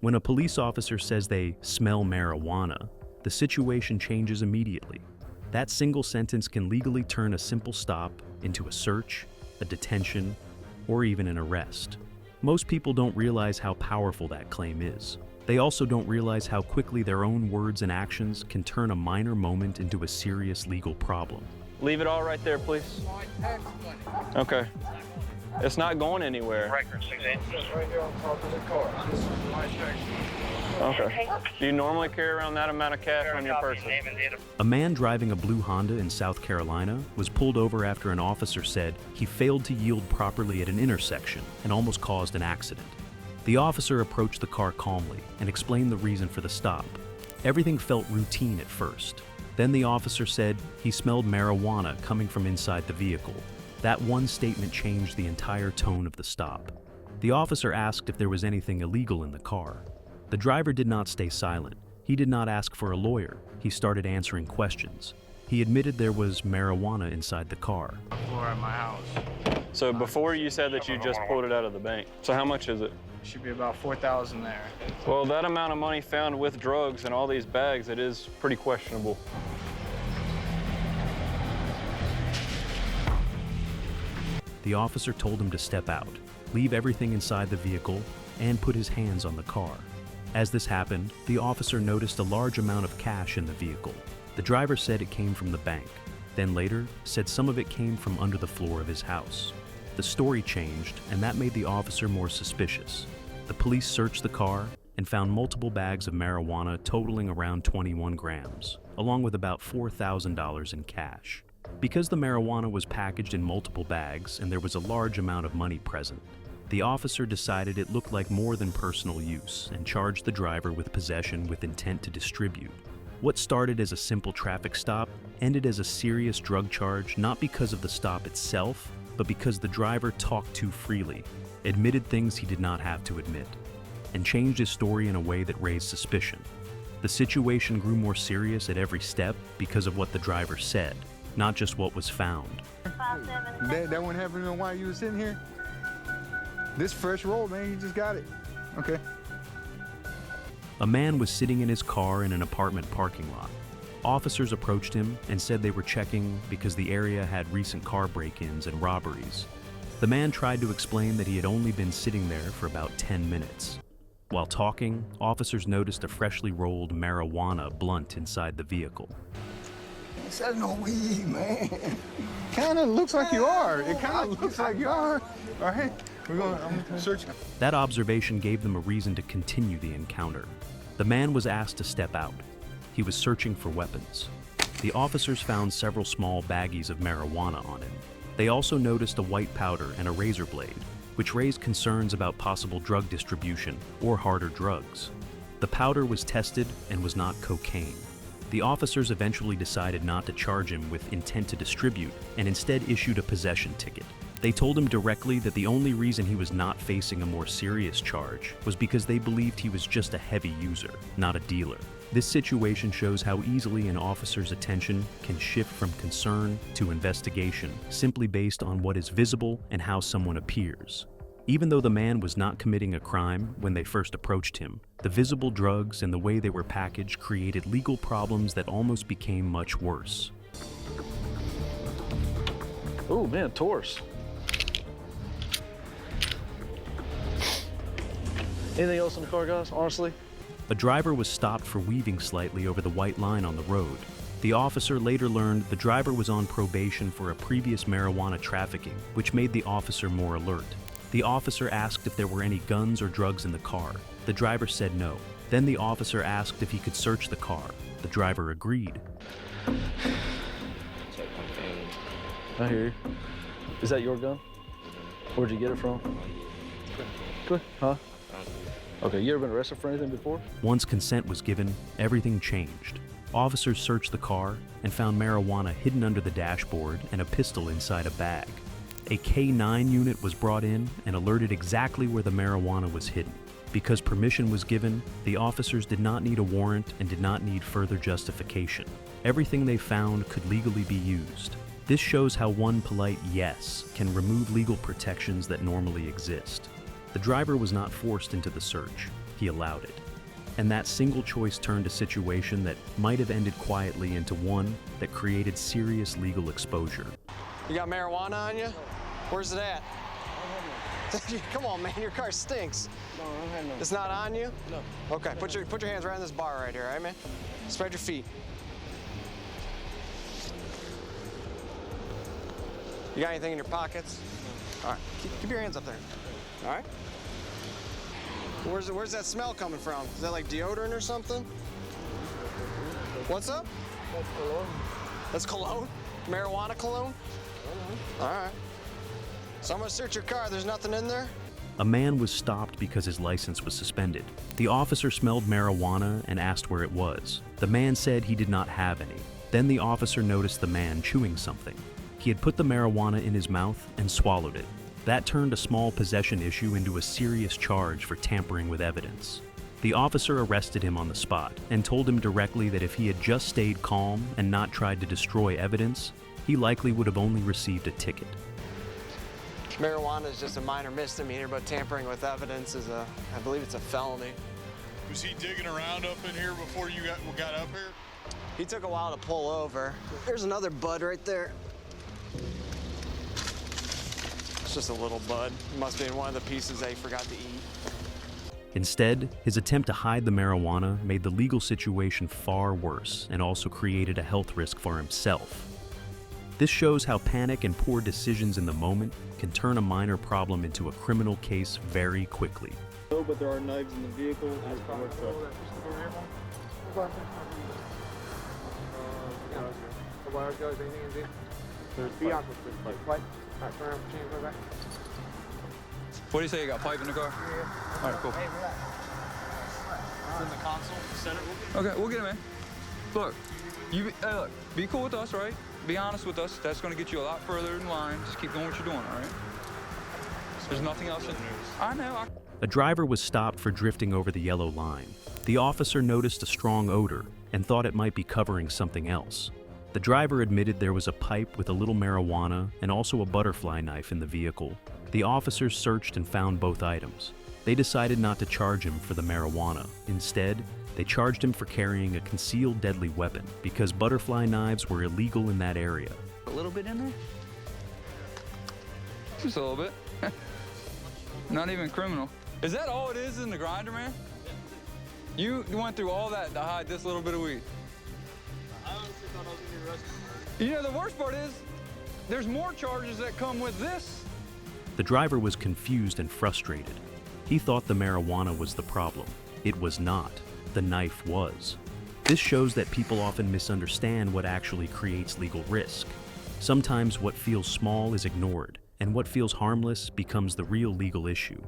When a police officer says they smell marijuana, the situation changes immediately. That single sentence can legally turn a simple stop into a search, a detention, or even an arrest. Most people don't realize how powerful that claim is. They also don't realize how quickly their own words and actions can turn a minor moment into a serious legal problem. Leave it all right there, please. Okay. It's not going anywhere. Record 6-8. Right here on top of the car. This is my tax. Okay. Do you normally carry around that amount of cash on your person? A man driving a blue Honda in South Carolina was pulled over after an officer said he failed to yield properly at an intersection and almost caused an accident. The officer approached the car calmly and explained the reason for the stop. Everything felt routine at first. Then the officer said he smelled marijuana coming from inside the vehicle. That one statement changed the entire tone of the stop. The officer asked if there was anything illegal in the car. The driver did not stay silent. He did not ask for a lawyer. He started answering questions. He admitted there was marijuana inside the car. Floor at my house. So before you said that you just pulled it out of the bank. So how much is it? Should be about 4,000 there. Well, that amount of money found with drugs and all these bags, it is pretty questionable. The officer told him to step out, leave everything inside the vehicle, and put his hands on the car. As this happened, the officer noticed a large amount of cash in the vehicle. The driver said it came from the bank, then later said some of it came from under the floor of his house. The story changed, and that made the officer more suspicious. The police searched the car and found multiple bags of marijuana totaling around 21 grams, along with about $4,000 in cash. Because the marijuana was packaged in multiple bags and there was a large amount of money present, the officer decided it looked like more than personal use and charged the driver with possession with intent to distribute. What started as a simple traffic stop ended as a serious drug charge, not because of the stop itself, but because the driver talked too freely, admitted things he did not have to admit, and changed his story in a way that raised suspicion. The situation grew more serious at every step because of what the driver said, not just what was found. That one happened while you were sitting here? This fresh roll, man, you just got it. Okay. A man was sitting in his car in an apartment parking lot. Officers approached him and said they were checking because the area had recent car break-ins and robberies. The man tried to explain that he had only been sitting there for about 10 minutes. While talking, officers noticed a freshly rolled marijuana blunt inside the vehicle. This ain't no weed, man. Kinda looks like you are. It kinda looks like you are. All right, I'm gonna search. That observation gave them a reason to continue the encounter. The man was asked to step out. He was searching for weapons. The officers found several small baggies of marijuana on him. They also noticed a white powder and a razor blade, which raised concerns about possible drug distribution or harder drugs. The powder was tested and was not cocaine. The officers eventually decided not to charge him with intent to distribute and instead issued a possession ticket. They told him directly that the only reason he was not facing a more serious charge was because they believed he was just a heavy user, not a dealer. This situation shows how easily an officer's attention can shift from concern to investigation simply based on what is visible and how someone appears. Even though the man was not committing a crime when they first approached him, the visible drugs and the way they were packaged created legal problems that almost became much worse. Oh man, Taurus. Anything else in the car, guys, honestly? A driver was stopped for weaving slightly over the white line on the road. The officer later learned the driver was on probation for a previous marijuana trafficking, which made the officer more alert. The officer asked if there were any guns or drugs in the car. The driver said no. Then the officer asked if he could search the car. The driver agreed. I hear you. Is that your gun? Where'd you get it from? Good. Huh? Okay, you ever been arrested for anything before? Once consent was given, everything changed. Officers searched the car and found marijuana hidden under the dashboard and a pistol inside a bag. A K-9 unit was brought in and alerted exactly where the marijuana was hidden. Because permission was given, the officers did not need a warrant and did not need further justification. Everything they found could legally be used. This shows how one polite yes can remove legal protections that normally exist. The driver was not forced into the search. he allowed it. And that single choice turned a situation that might have ended quietly into one that created serious legal exposure. You got marijuana on you? Where's it at? Come on, man, your car stinks. No, I don't have no. It's not on you? No. Okay, put your hands right on this bar right here, all right, man? Spread your feet. You got anything in your pockets? All right, keep your hands up there. All right? Where's that smell coming from? Is that like deodorant or something? What's up? That's cologne. That's cologne? Marijuana cologne? All right. So I'm gonna search your car. There's nothing in there? A man was stopped because his license was suspended. The officer smelled marijuana and asked where it was. The man said he did not have any. Then the officer noticed the man chewing something. He had put the marijuana in his mouth and swallowed it. That turned a small possession issue into a serious charge for tampering with evidence. The officer arrested him on the spot and told him directly that if he had just stayed calm and not tried to destroy evidence, he likely would have only received a ticket. Marijuana is just a minor misdemeanor, but tampering with evidence is I believe it's a felony. Was he digging around up in here before you got up here? He took a while to pull over. There's another bud right there. It's just a little bud. Must have been one of the pieces they forgot to eat. Instead, his attempt to hide the marijuana made the legal situation far worse and also created a health risk for himself. This shows how panic and poor decisions in the moment can turn a minor problem into a criminal case very quickly. No, but there are knives in the vehicle. What do you say? You got a pipe in the car? All right, cool. It's in the console. Set it. Okay, we'll get him in. Look, look, be cool with us, right? Be honest with us. That's going to get you a lot further in line. Just keep doing what you're doing, all right? There's nothing else in there. I know. A driver was stopped for drifting over the yellow line. The officer noticed a strong odor and thought it might be covering something else. The driver admitted there was a pipe with a little marijuana and also a butterfly knife in the vehicle. The officers searched and found both items. They decided not to charge him for the marijuana. Instead, they charged him for carrying a concealed deadly weapon because butterfly knives were illegal in that area. A little bit in there? Just a little bit. Not even criminal. Is that all it is in the grinder, man? You went through all that to hide this little bit of weed. I honestly thought I was going to be arrested. You know, the worst part is, there's more charges that come with this. The driver was confused and frustrated. He thought the marijuana was the problem. It was not. The knife was. This shows that people often misunderstand what actually creates legal risk. Sometimes what feels small is ignored, and what feels harmless becomes the real legal issue.